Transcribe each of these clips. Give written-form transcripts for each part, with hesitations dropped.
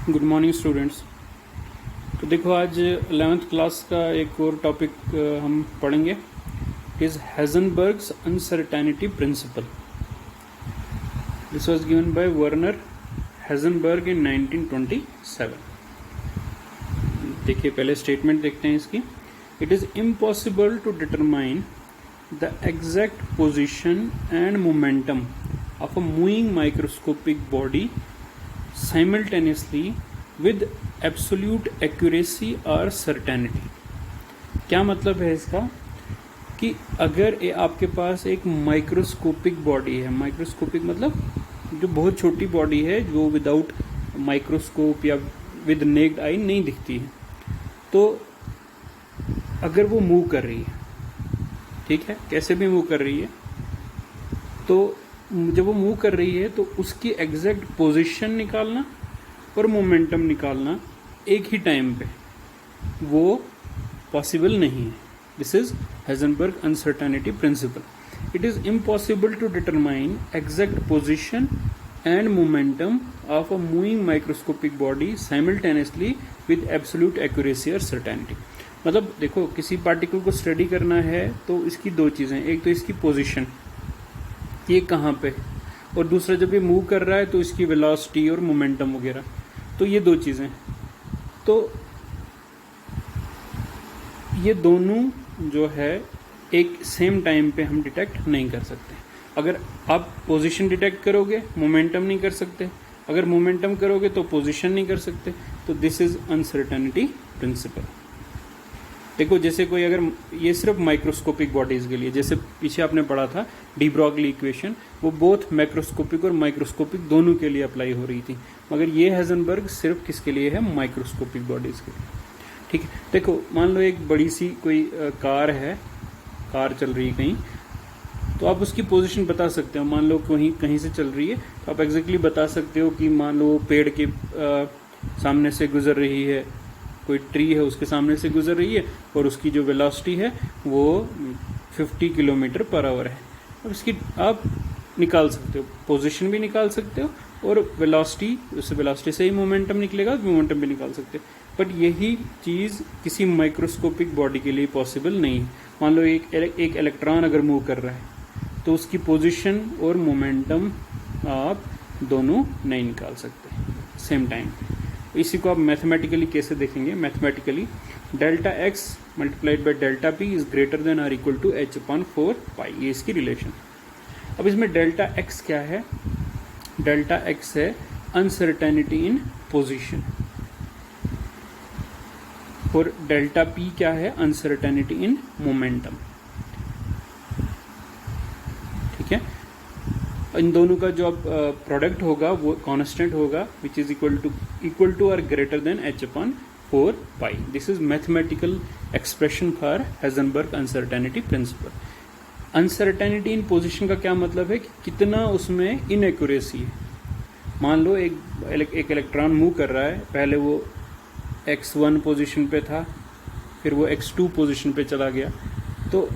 Good morning students. तो देखो आज 11th क्लास का एक और टॉपिक हम पढ़ेंगे। It is Heisenberg's uncertainty principle. This was given by Werner Heisenberg in 1927। देखिए पहले स्टेटमेंट देखते हैं इसकी। It is impossible to determine the exact position and momentum of a moving microscopic body simultaneously with absolute accuracy or certainty। क्या मतलब है इसका कि अगर आपके पास एक माइक्रोस्कोपिक बॉडी है, माइक्रोस्कोपिक मतलब जो बहुत छोटी बॉडी है जो विदाउट माइक्रोस्कोप या विद नेक्ड आई नहीं दिखती है, तो अगर वो मूव कर रही है, ठीक है, कैसे भी मूव कर रही है, तो जब वो मूव कर रही है तो उसकी एग्जैक्ट पोजीशन निकालना और मोमेंटम निकालना एक ही टाइम पे वो पॉसिबल नहीं है। This is Heisenberg uncertainty principle. It is impossible to determine exact position and momentum of a moving microscopic body simultaneously with absolute accuracy और सर्टेनिटी। मतलब देखो, किसी पार्टिकल को स्टडी करना है तो इसकी दो चीज़ें, एक तो इसकी पोजीशन, ये कहाँ पे, और दूसरा जब ये मूव कर रहा है तो इसकी वेलोसिटी और मोमेंटम वगैरह। तो ये दो चीज़ें, तो ये दोनों जो है एक सेम टाइम पे हम डिटेक्ट नहीं कर सकते। अगर आप पोजीशन डिटेक्ट करोगे मोमेंटम नहीं कर सकते, अगर मोमेंटम करोगे तो पोजीशन नहीं कर सकते। तो दिस इज अनसर्टेनिटी प्रिंसिपल। देखो जैसे कोई, अगर ये सिर्फ माइक्रोस्कोपिक बॉडीज के लिए, जैसे पीछे आपने पढ़ा था डी ब्रॉगली इक्वेशन, वो बोथ मैक्रोस्कोपिक और माइक्रोस्कोपिक दोनों के लिए अप्लाई हो रही थी, मगर ये हेजनबर्ग सिर्फ किसके लिए है, माइक्रोस्कोपिक बॉडीज के लिए। ठीक है, देखो मान लो एक बड़ी सी कोई कार है, कार चल रही है कहीं, तो आप उसकी पोजीशन बता सकते हो। मान लो कहीं से चल रही है तो आप एग्जैक्टली बता सकते हो कि मान लो पेड़ के सामने से गुजर रही है, कोई ट्री है उसके सामने से गुजर रही है और उसकी जो वेलोसिटी है वो 50 किलोमीटर पर आवर है। अब इसकी आप निकाल सकते हो, पोजीशन भी निकाल सकते हो और वेलोसिटी, उस वेलोसिटी से ही मोमेंटम निकलेगा, मोमेंटम भी निकाल सकते हो। बट यही चीज़ किसी माइक्रोस्कोपिक बॉडी के लिए पॉसिबल नहीं है। मान लो एक इलेक्ट्रॉन अगर मूव कर रहा है तो उसकी पोजीशन और मोमेंटम आप दोनों नहीं निकाल सकते सेम टाइम। इसी को आप मैथमेटिकली कैसे देखेंगे, mathematically delta x multiplied by delta p is greater than or equal to h upon 4 pi, ये इसकी रिलेशन। अब इसमें डेल्टा एक्स क्या है, डेल्टा एक्स है अनसर्टेनिटी इन पोजीशन, और डेल्टा पी क्या है, अनसर्टेनिटी इन मोमेंटम। ठीक है, इन दोनों का जो प्रोडक्ट होगा वो कांस्टेंट होगा, विच इज इक्वल टू और greater than H upon 4 pi. This is mathematical expression for Heisenberg uncertainty principal. Uncertainty in position का क्या मतलब है कि कितना उसमें इनएक्यूरेसी है। मान लो एक इलेक्ट्रॉन मूव कर रहा है, पहले वो x1 पोजीशन पे था, फिर वो x2 पोजीशन पे चला गया, तो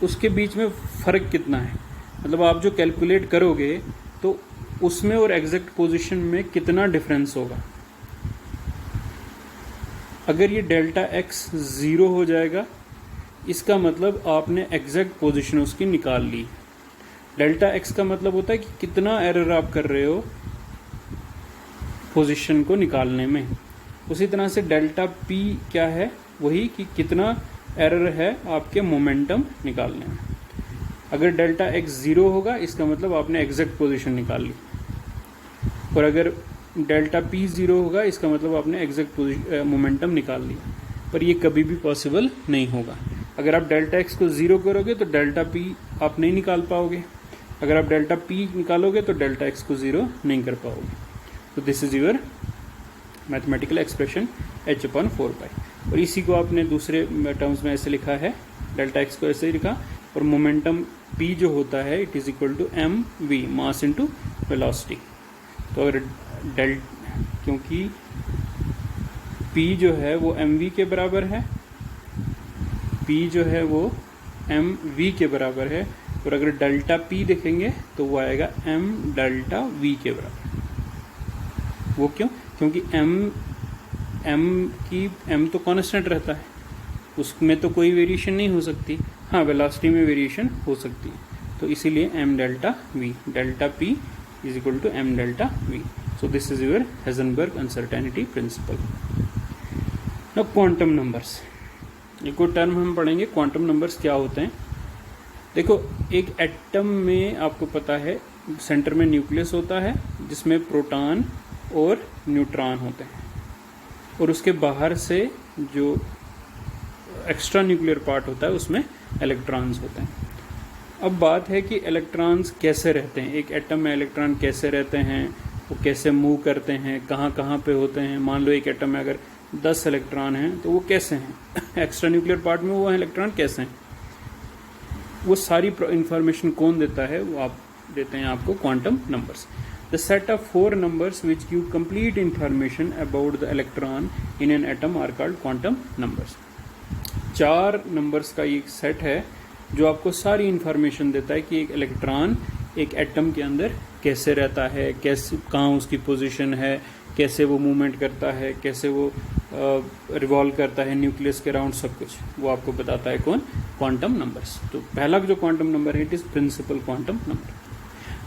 उसके बीच में फ़र्क कितना है, मतलब आप जो कैलकुलेट करोगे तो उसमें और एग्जैक्ट पोजीशन में कितना डिफरेंस होगा। अगर ये डेल्टा एक्स 0 हो जाएगा, इसका मतलब आपने एग्जैक्ट पोजीशन उसकी निकाल ली। डेल्टा एक्स का मतलब होता है कि कितना एरर आप कर रहे हो पोजीशन को निकालने में। उसी तरह से डेल्टा पी क्या है, वही कि कितना एरर है आपके मोमेंटम निकालने में। अगर डेल्टा एक्स 0 होगा, इसका मतलब आपने एग्जैक्ट पोजीशन निकाल ली, और अगर डेल्टा पी 0 होगा, इसका मतलब आपने एग्जैक्ट मोमेंटम निकाल लिया। पर ये कभी भी पॉसिबल नहीं होगा। अगर आप डेल्टा एक्स को 0 करोगे तो डेल्टा पी आप नहीं निकाल पाओगे, अगर आप डेल्टा पी निकालोगे तो डेल्टा एक्स को 0 नहीं कर पाओगे। तो this is your mathematical expression h upon 4 पाई। और इसी को आपने दूसरे टर्म्स में ऐसे लिखा है, डेल्टा एक्स को ऐसे ही लिखा, और मोमेंटम p जो होता है it is equal to m v, mass into velocity. तो अगर क्योंकि p जो है वो एम वी के बराबर है, p जो है वो एम वी के बराबर है, और अगर डेल्टा p देखेंगे तो वो आएगा m डेल्टा v के बराबर। वो क्यों? क्योंकि m तो कांस्टेंट रहता है, उसमें तो कोई वेरिएशन नहीं हो सकती। हाँ, वेलोसिटी में वेरिएशन हो सकती है, तो इसीलिए m delta v, delta p is equal to m delta v। So this is your Heisenberg uncertainty principle. Now quantum numbers, एक और टर्म हम पढ़ेंगे, क्वांटम नंबर्स क्या होते हैं। देखो, एक एटम में आपको पता है सेंटर में न्यूक्लियस होता है जिसमें प्रोटॉन और न्यूट्रॉन होते हैं, और उसके बाहर से जो एक्स्ट्रा न्यूक्लियर पार्ट होता है उसमें इलेक्ट्रॉन्स होते हैं। अब बात है कि इलेक्ट्रॉन्स कैसे रहते हैं, एक एटम में इलेक्ट्रॉन कैसे रहते हैं, वो कैसे मूव करते हैं, कहाँ कहाँ पे होते हैं। मान लो एक एटम में अगर 10 इलेक्ट्रॉन हैं तो वो कैसे हैं एक्स्ट्रा न्यूक्लियर पार्ट में वो इलेक्ट्रॉन कैसे हैं, वो सारी इंफॉर्मेशन कौन देता है? वो आप देते हैं आपको quantum numbers. The set of 4 numbers which give complete information about the electron in an atom are called quantum numbers. 4 numbers का एक सेट है जो आपको सारी इंफॉर्मेशन देता है कि एक इलेक्ट्रॉन एक एटम के अंदर कैसे रहता है, कैसे कहाँ उसकी पोजीशन है, कैसे वो मूवमेंट करता है, कैसे वो रिवॉल्व करता है न्यूक्लियस के अराउंड, सब कुछ वो आपको बताता है कौन? Quantum numbers. तो पहला जो क्वांटम नंबर है it is principal quantum number.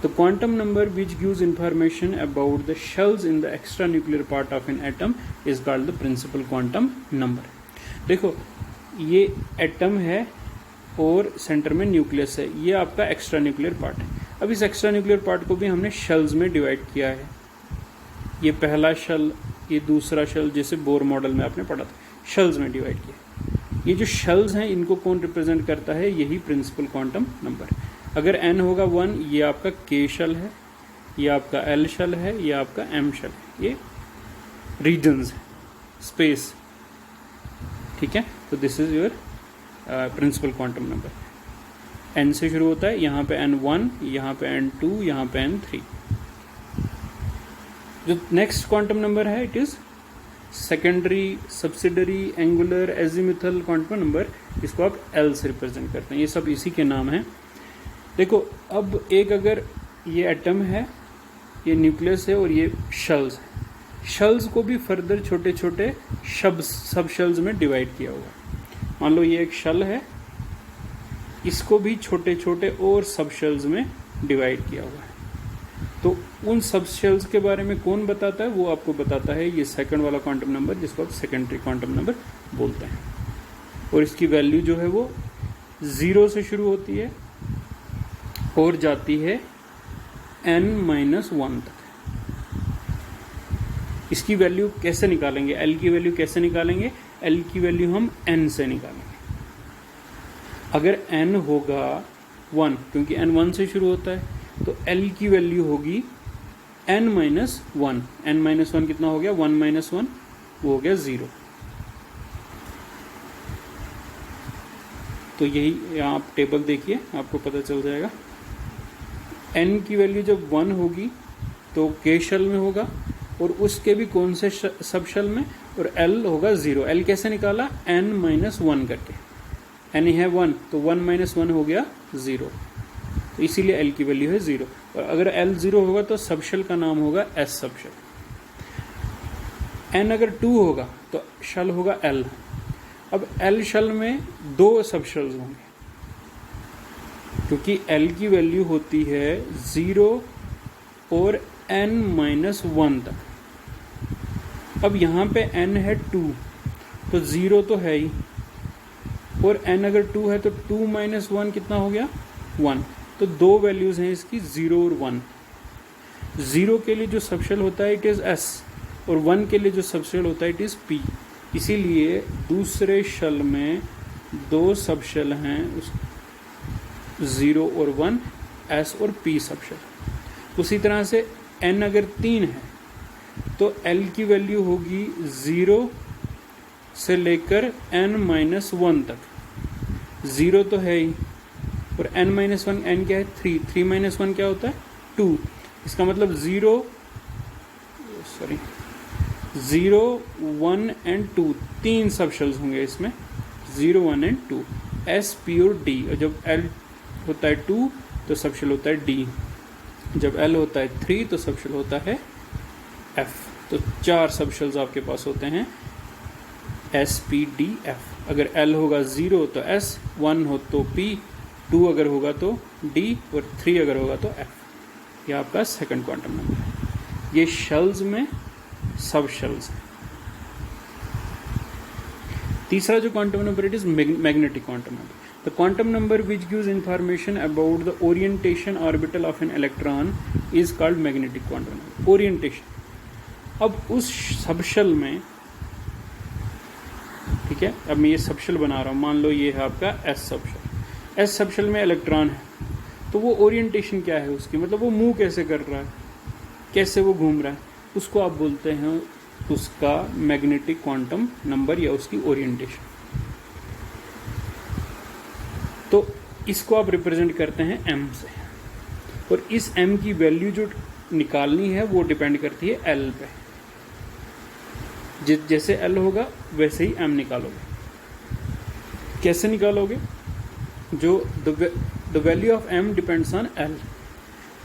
तो quantum number which gives information about the shells in the extra nuclear part of an atom is called the principal quantum number. देखो, ये atom है और centre में nucleus है, ये आपका एक्स्ट्रा न्यूक्लियर पार्ट है। अब इस एक्स्ट्रा न्यूक्लियर पार्ट को भी हमने शेल्स में डिवाइड किया है। ये पहला शेल, ये दूसरा शेल, जैसे बोर मॉडल में आपने पढ़ा था, शेल्स में डिवाइड किया। ये जो शेल्स हैं इनको कौन रिप्रेजेंट करता है? यही प्रिंसिपल क्वांटम नंबर। अगर n होगा 1, ये आपका k शेल है, ये आपका l शेल है, ये आपका m शेल है, ये रीजन्स है, स्पेस, ठीक है। तो this is your principle quantum number. n से शुरू होता है, यहाँ पे n1, यहाँ पे n2, यहाँ पे n3। जो नेक्स्ट क्वांटम नंबर है it is secondary, subsidiary, angular, azimuthal quantum number, इसको आप L से रिप्रेजेंट करते हैं। ये सब इसी के नाम हैं। देखो, अब एक अगर ये एटम है, ये न्यूक्लियस है और ये शेल्स है, शेल्स को भी फर्दर छोटे छोटे सब शेल्स में डिवाइड किया हुआ है। मान लो ये एक शेल है, इसको भी छोटे छोटे और सब शेल्स में डिवाइड किया हुआ है। तो उन सब शेल्स के बारे में कौन बताता है? वो आपको बताता है ये सेकंड वाला क्वांटम नंबर, जिसको आप सेकेंडरी क्वांटम नंबर बोलते हैं। और इसकी वैल्यू जो है वो 0 से शुरू होती है और जाती है n-1 तक। इसकी वैल्यू कैसे निकालेंगे? L की वैल्यू कैसे निकालेंगे? L की वैल्यू हम n से निकालेंगे। अगर n होगा 1, क्योंकि n 1 से शुरू होता है, तो L की वैल्यू होगी n-1। n-1 कितना हो गया? 1 - 1, वो हो गया 0। तो यही यहाँ आप टेबल देखिए, आपको पता चल जाएगा। n की वैल्यू जब 1 होगी तो k शेल में होगा, और उसके भी कौन से सब शेल में, और L होगा 0। L कैसे निकाला? n-1 करके। n है 1, तो 1 - 1 हो गया 0, तो इसीलिए L की वैल्यू है 0। और अगर L 0 होगा तो सब शेल का नाम होगा S सब शेल। n अगर 2 होगा तो शेल होगा L। अब L शेल में 2 सब शेल्स होंगे, क्योंकि L की वैल्यू होती है 0 और n-1 तक। अब यहाँ पे n है 2, तो 0 तो है ही, और n अगर 2 है तो 2 - 1 कितना हो गया? 1। तो 2 वैल्यूज हैं इसकी, 0 और 1। 0 के लिए जो सबशेल होता है इट इज S, और 1 के लिए जो सबशेल होता है इट इज P। इसीलिए दूसरे शेल में 2 सबशेल हैं, 0 और 1, S और P सबशेल। उसी तरह से n अगर 3 है तो L की वैल्यू होगी 0 से लेकर n-1 तक। 0 तो है ही, और n-1, n क्या है? 3। 3 - 1 क्या होता है? 2। इसका मतलब 0, 1 and 2, 3 सब शेल्स होंगे इसमें, 0, 1 and 2, S, P और D। और जब L होता है 2 तो सब शेल होता है D, जब L होता है 3 तो सब शेल होता है F। तो 4 सब शेल्स आपके पास होते हैं S P D F। अगर L होगा 0 तो S, 1 हो तो P, 2 अगर होगा तो D और 3 अगर होगा तो F। यह आपका सेकंड क्वांटम नंबर है। ये शेल्स में सब शेल्स है। तीसरा जो quantum number it is magnetic quantum number. The quantum number which gives information about the orientation orbital of an electron is called magnetic quantum number. Orientation, अब उस subshell में, ठीक है, अब मैं ये सबशेल बना रहा हूँ, मान लो ये है आपका एस सबशेल। एस सबशेल में इलेक्ट्रॉन है, तो वो ओरिएंटेशन क्या है उसकी, मतलब वो मूव कैसे कर रहा है, कैसे वो घूम रहा है, उसको आप बोलते हैं उसका मैग्नेटिक क्वांटम नंबर या उसकी ओरिएंटेशन। तो इसको आप रिप्रेजेंट करते हैं m से, और इस m की वैल्यू जो निकालनी है वो डिपेंड करती है l पे। जैसे l होगा वैसे ही m निकालोगे। कैसे निकालोगे? जो the value of m depends on l।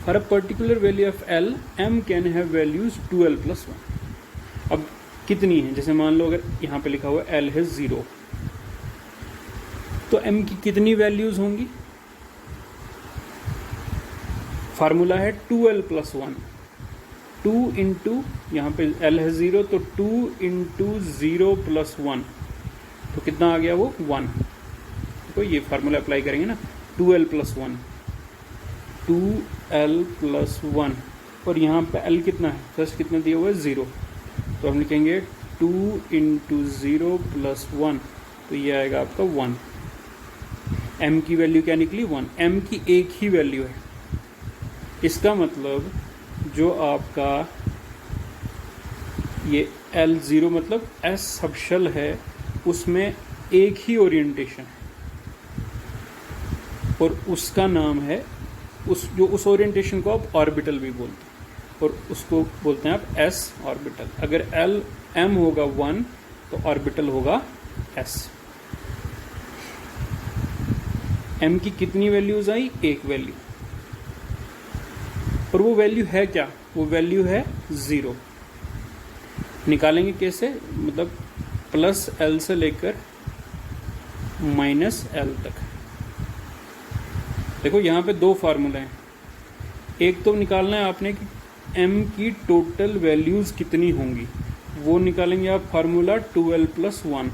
For a particular value of l, m can have values 2l+1। अब कितनी है, जैसे मान लो अगर यहाँ पे लिखा हुआ l है 0, तो m की कितनी वैल्यूज होंगी? फार्मूला है 2l+1। 2 इंटू, यहाँ पे l है 0 तो 2 इंटू 0+1, तो कितना आ गया वो 1। तो ये फार्मूला अप्लाई करेंगे ना, 2l+1, 2l+1, और यहाँ पे l कितना है, फर्स्ट कितना दिया हुआ है 0, तो हम लिखेंगे 2 इंटू 0+1, तो ये आएगा आपका 1। m की वैल्यू क्या निकली 1। m की एक ही वैल्यू है, इसका मतलब जो आपका ये L0 मतलब S सबशेल है, उसमें एक ही ओरिएंटेशन है और उसका नाम है उस ओरिएंटेशन को आप ऑर्बिटल भी बोलते हैं, और उसको बोलते हैं आप S ऑर्बिटल। अगर M होगा 1 तो ऑर्बिटल होगा S। M की कितनी वैल्यूज आई? एक वैल्यू, और वो वैल्यू है क्या? वो वैल्यू है 0। निकालेंगे कैसे? मतलब +L से लेकर -L तक। देखो यहाँ पे दो फार्मूले हैं, एक तो निकालना है आपने कि m की टोटल वैल्यूज कितनी होंगी, वो निकालेंगे आप फार्मूला 2l+1।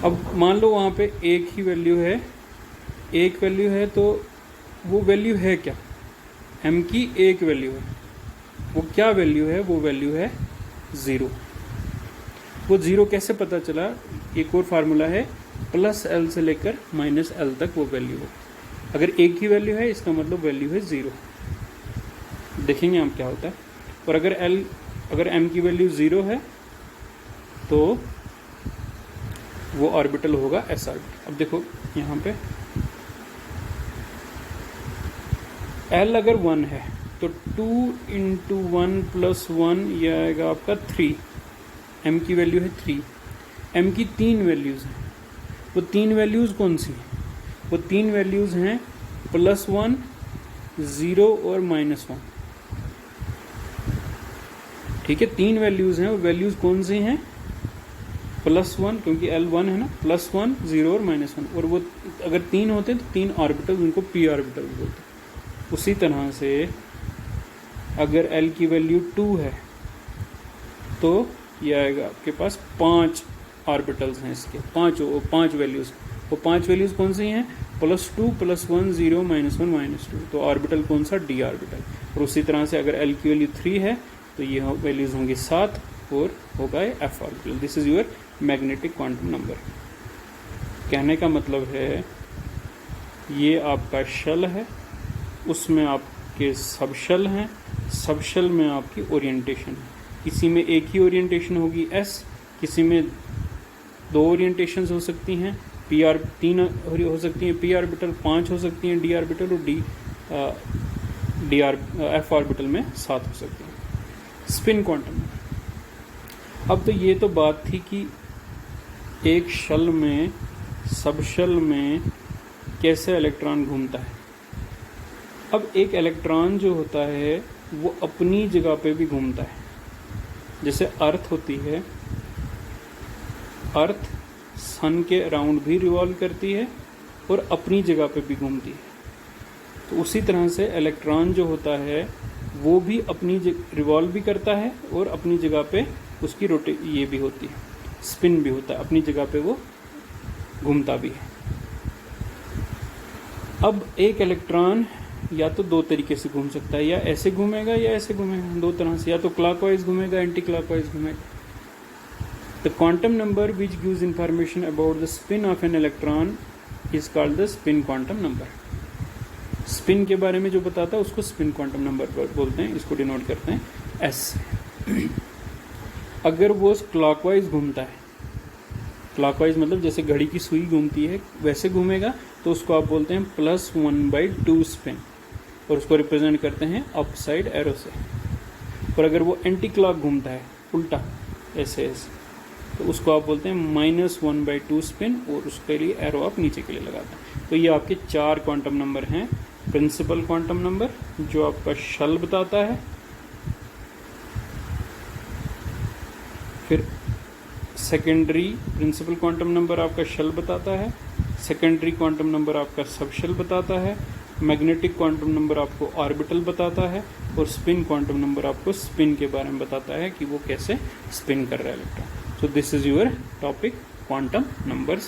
अब मान लो वहाँ पे एक ही वैल्यू है, एक वैल्यू है, तो वो वैल्यू है क्या? m की एक वैल्यू है, वो क्या वैल्यू है? वो वैल्यू है 0। वो 0 कैसे पता चला? एक और फार्मूला है, +L से लेकर -L तक वो वैल्यू हो। अगर एक ही वैल्यू है इसका मतलब वैल्यू है 0। देखेंगे हम क्या होता है। और अगर m की वैल्यू 0 है तो वो ऑर्बिटल होगा s ऑर्बिटल। अब देखो यहाँ पे L अगर 1 है तो 2 इंटू 1+1 यह आएगा आपका 3। m की वैल्यू है 3। m की 3 वैल्यूज़ हैं, वो 3 वैल्यूज़ कौन सी हैं? वो 3 वैल्यूज़ हैं +1, 0 और -1। ठीक है, 3 वैल्यूज़ हैं, वो वैल्यूज़ कौन सी हैं? +1, क्योंकि L1 है ना, +1, 0 और -1। और वो अगर 3 होते हैं तो 3 ऑर्बिटल, उनको p ऑर्बिटल बोलते हैं। उसी तरह से अगर L की वैल्यू 2 है तो ये आएगा आपके पास 5 ऑर्बिटल्स हैं इसके, 5 वैल्यूज़। वो 5 वैल्यूज़ कौन सी हैं? +2, +1, 0, -1, -2। तो ऑर्बिटल कौन सा? d orbital. और उसी तरह से अगर L की वैल्यू 3 है तो ये वैल्यूज़ होंगी 7 और होगा f orbital. This is your magnetic quantum number. कहने का मतलब है ये आपका शेल है, उसमें आपके सब शेल हैं, सब शेल में आपकी ओरिएंटेशन है। किसी में एक ही ओरिएंटेशन होगी S, किसी में 2 ओरिएंटेशंस हो सकती हैं, PR 3 हो सकती हैं, p ऑर्बिटल 5 हो सकती हैं, d ऑर्बिटल, और f ऑर्बिटल में 7 हो सकती हैं। Spin quantum. अब तो ये तो बात थी कि एक शेल में, सब शेल में कैसे इलेक्ट्रॉन घूमता है। अब एक इलेक्ट्रॉन जो होता है वो अपनी जगह पे भी घूमता है। जैसे अर्थ होती है, अर्थ सन के अराउंड भी रिवॉल्व करती है और अपनी जगह पे भी घूमती है। तो उसी तरह से इलेक्ट्रॉन जो होता है वो भी अपनी रिवॉल्व भी करता है और अपनी जगह पे उसकी ये भी होती है, स्पिन भी होता है, अपनी जगह पे वो घूमता भी है। अब एक इलेक्ट्रॉन या तो दो तरीके से घूम सकता है, या ऐसे घूमेगा या ऐसे घूमेगा, दो तरह से, या तो क्लॉकवाइज घूमेगा, एंटी क्लॉकवाइज घूमेगा। The quantum number which gives information about the spin off an electron is called the spin quantum number. Spin के बारे में जो बताता है उसको स्पिन क्वांटम नंबर बोलते हैं, इसको डिनोट करते हैं एस। अगर वो क्लॉकवाइज घूमता है, क्लॉकवाइज मतलब जैसे घड़ी की सुई घूमती है वैसे घूमेगा, तो उसको आप बोलते हैं +1/2 स्पिन, और उसको रिप्रेजेंट करते हैं अपसाइड एरो से। और अगर वो एंटी क्लॉक घूमता है, उल्टा ऐसे ऐसे, तो उसको आप बोलते हैं -1/2 स्पिन, और उसके लिए एरो आप नीचे के लिए लगाते हैं। तो ये आपके 4 क्वांटम नंबर हैं। प्रिंसिपल क्वांटम नंबर जो आपका शल बताता है, फिर सेकेंडरी प्रिंसिपल क्वांटम नंबर आपका शल बताता है, सेकेंडरी क्वांटम नंबर आपका सब शल बताता है, मैग्नेटिक क्वांटम नंबर आपको ऑर्बिटल बताता है, और स्पिन क्वांटम नंबर आपको स्पिन के बारे में बताता है कि वो कैसे स्पिन कर रहा है electron. So this is your topic, quantum numbers.